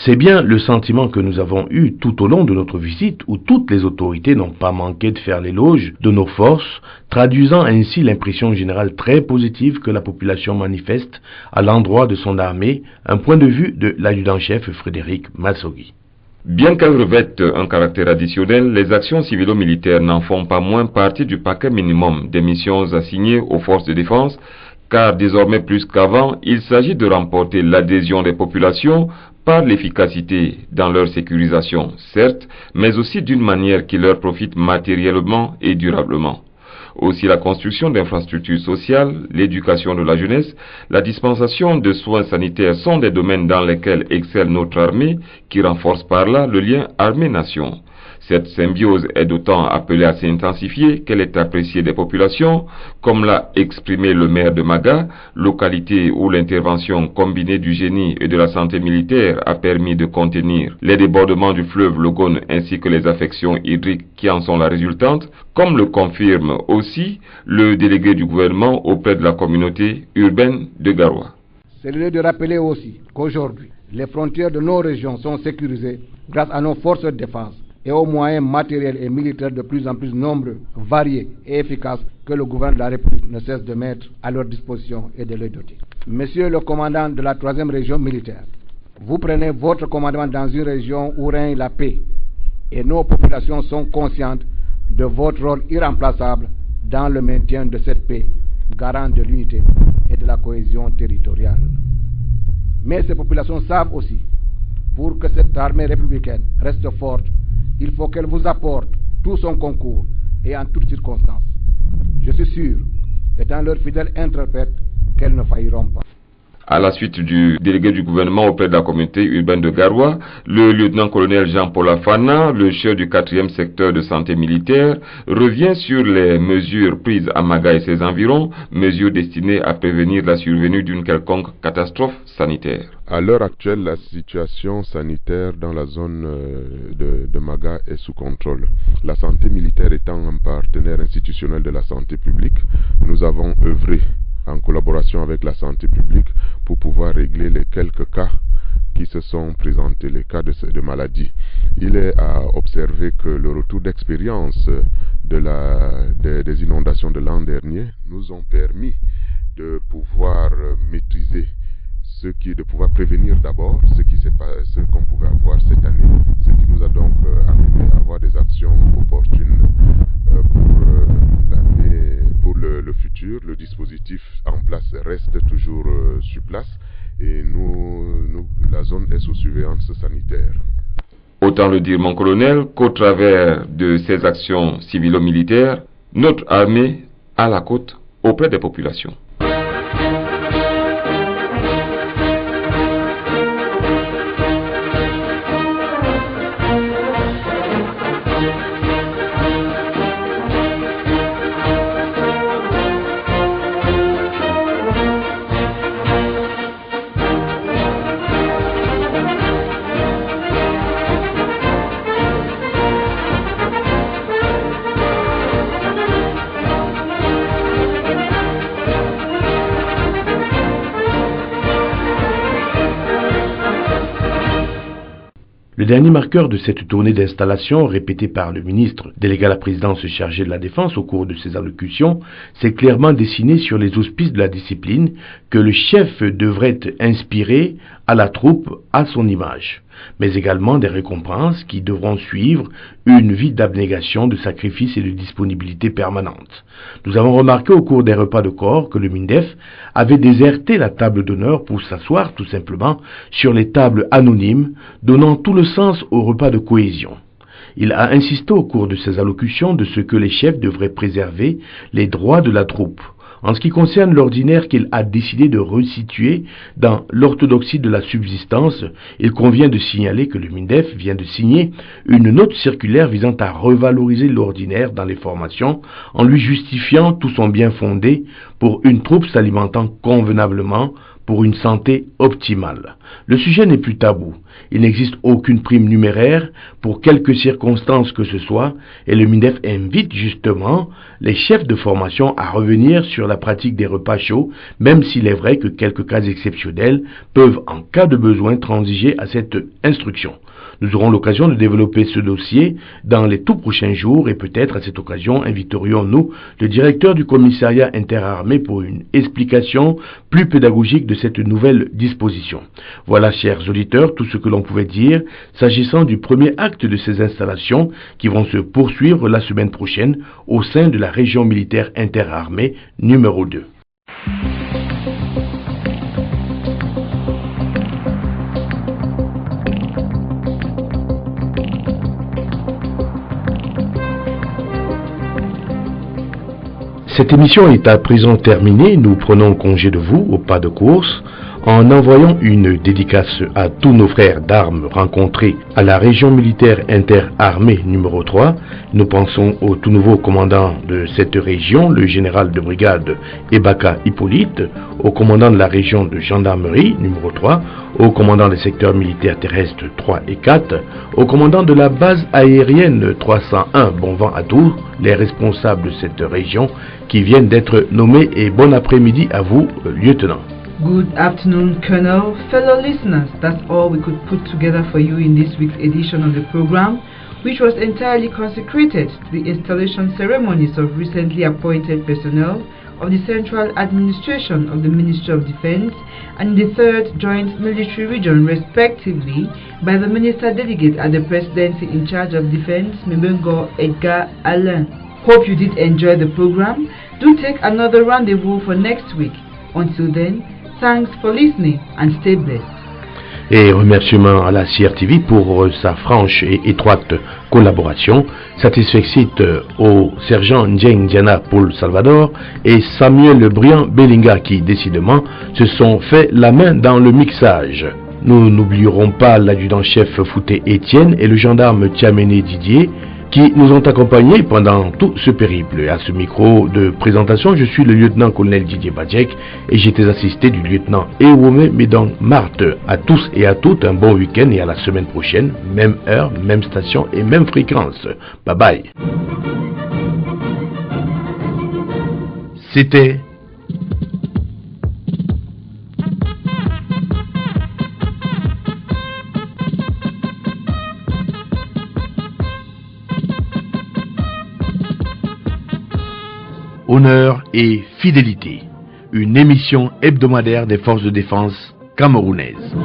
C'est bien le sentiment que nous avons eu tout au long de notre visite, où toutes les autorités n'ont pas manqué de faire l'éloge de nos forces, traduisant ainsi l'impression générale très positive que la population manifeste à l'endroit de son armée, un point de vue de l'adjudant-chef Frédéric Massogui.
Bien qu'elles revêtent un caractère additionnel, les actions civilo-militaires n'en font pas moins partie du paquet minimum des missions assignées aux forces de défense, car désormais plus qu'avant, il s'agit de remporter l'adhésion des populations par l'efficacité dans leur sécurisation, certes, mais aussi d'une manière qui leur profite matériellement et durablement. Aussi la construction d'infrastructures sociales, l'éducation de la jeunesse, la dispensation de soins sanitaires sont des domaines dans lesquels excelle notre armée, qui renforce par là le lien armée-nation. Cette symbiose est d'autant appelée à s'intensifier qu'elle est appréciée des populations, comme l'a exprimé le maire de Maga, localité où l'intervention combinée du génie et de la santé militaire a permis de contenir les débordements du fleuve Logone ainsi que les affections hydriques qui en sont la résultante, comme le confirme aussi le délégué du gouvernement auprès de la communauté urbaine de Garoua.
C'est le lieu de rappeler aussi qu'aujourd'hui, les frontières de nos régions sont sécurisées grâce à nos forces de défense et aux moyens matériels et militaires de plus en plus nombreux, variés et efficaces que le gouvernement de la République ne cesse de mettre à leur disposition et de les doter. Monsieur le commandant de la 3e région militaire, vous prenez votre commandement dans une région où règne la paix et nos populations sont conscientes de votre rôle irremplaçable dans le maintien de cette paix, garant de l'unité et de la cohésion territoriale. Mais ces populations savent aussi, pour que cette armée républicaine reste forte, il faut qu'elle vous apporte tout son concours et en toutes circonstances. Je suis sûr, étant leur fidèle interprète, qu'elles ne failliront pas.
À la suite du délégué du gouvernement auprès de la communauté urbaine de Garoua, le lieutenant-colonel Jean-Paul Afana, le chef du 4e secteur de santé militaire, revient sur les mesures prises à Maga et ses environs, mesures destinées à prévenir la survenue d'une quelconque catastrophe sanitaire.
À l'heure actuelle, la situation sanitaire dans la zone de Maga est sous contrôle. La santé militaire étant un partenaire institutionnel de la santé publique, nous avons œuvré en collaboration avec la santé publique pour pouvoir régler les quelques cas qui se sont présentés, les cas de maladie. Il est à observer que le retour d'expérience des inondations de l'an dernier nous ont permis de pouvoir maîtriser de pouvoir prévenir d'abord ce qu'on pouvait avoir cette année, ce qui nous a donc amené à avoir des actions opportunes pour le futur. Le dispositif en place reste toujours sur place et la zone est sous surveillance sanitaire.
Autant le dire mon colonel, qu'au travers de ces actions civilo-militaires, notre armée a la côte auprès des populations.
Le dernier marqueur de cette tournée d'installation, répétée par le ministre délégué à la présidence chargé de la Défense au cours de ses allocutions, s'est clairement dessiné sur les auspices de la discipline que le chef devrait inspirer à la troupe à son image, mais également des récompenses qui devront suivre une vie d'abnégation, de sacrifice et de disponibilité permanente. Nous avons remarqué au cours des repas de corps que le MINDEF avait déserté la table d'honneur pour s'asseoir tout simplement sur les tables anonymes, donnant tout le sens au repas de cohésion. Il a insisté au cours de ses allocutions de ce que les chefs devraient préserver les droits de la troupe. En ce qui concerne l'ordinaire qu'il a décidé de resituer dans l'orthodoxie de la subsistance, il convient de signaler que le MINDEF vient de signer une note circulaire visant à revaloriser l'ordinaire dans les formations en lui justifiant tout son bien fondé pour une troupe s'alimentant convenablement pour une santé optimale. Le sujet n'est plus tabou. Il n'existe aucune prime numéraire pour quelque circonstance que ce soit et le MINDEF invite justement les chefs de formation à revenir sur la pratique des repas chauds, même s'il est vrai que quelques cas exceptionnels peuvent en cas de besoin transiger à cette instruction. Nous aurons l'occasion de développer ce dossier dans les tout prochains jours et peut-être à cette occasion inviterions-nous le directeur du commissariat interarmé pour une explication plus pédagogique de cette nouvelle disposition. Voilà, chers auditeurs, tout ce que l'on pouvait dire s'agissant du premier acte de ces installations qui vont se poursuivre la semaine prochaine au sein de la région militaire interarmée numéro 2. Cette émission est à présent terminée. Nous prenons congé de vous au pas de course en envoyant une dédicace à tous nos frères d'armes rencontrés à la région militaire interarmée numéro 3. Nous pensons au tout nouveau commandant de cette région, le général de brigade Ebaka Hippolyte, au commandant de la région de gendarmerie numéro 3, au commandant des secteurs militaires terrestres 3 et 4, au commandant de la base aérienne 301. Bon vent à tous les responsables de cette région qui viennent d'être nommés et bon après-midi à vous, lieutenant.
Good afternoon, Colonel. Fellow listeners, that's all we could put together for you in this week's edition of the program, which was entirely consecrated to the installation ceremonies of recently appointed personnel of the Central Administration of the Ministry of Defense and the 3rd Joint Military Region, respectively, by the Minister Delegate at the Presidency in charge of Defense, Mebengo Edgar Alain. Hope you did enjoy the program. Do take another rendezvous for next week. Until then, thanks for listening and stay blessed.
Et remerciements à la CRTV pour sa franche et étroite collaboration. Satisfecit au sergent Ndieng Diana Paul Salvador et Samuel Brian Bellinga qui décidément se sont fait la main dans le mixage. Nous n'oublierons pas l'adjudant-chef Fouté Étienne et le gendarme Tiaméné Didier qui nous ont accompagnés pendant tout ce périple. À ce micro de présentation, je suis le lieutenant-colonel Didier Badjek et j'étais assisté du lieutenant Ewome Médan Marthe. À tous et à toutes, un bon week-end et à la semaine prochaine, même heure, même station et même fréquence. Bye bye. C'était Honneur et fidélité, une émission hebdomadaire des forces de défense camerounaises.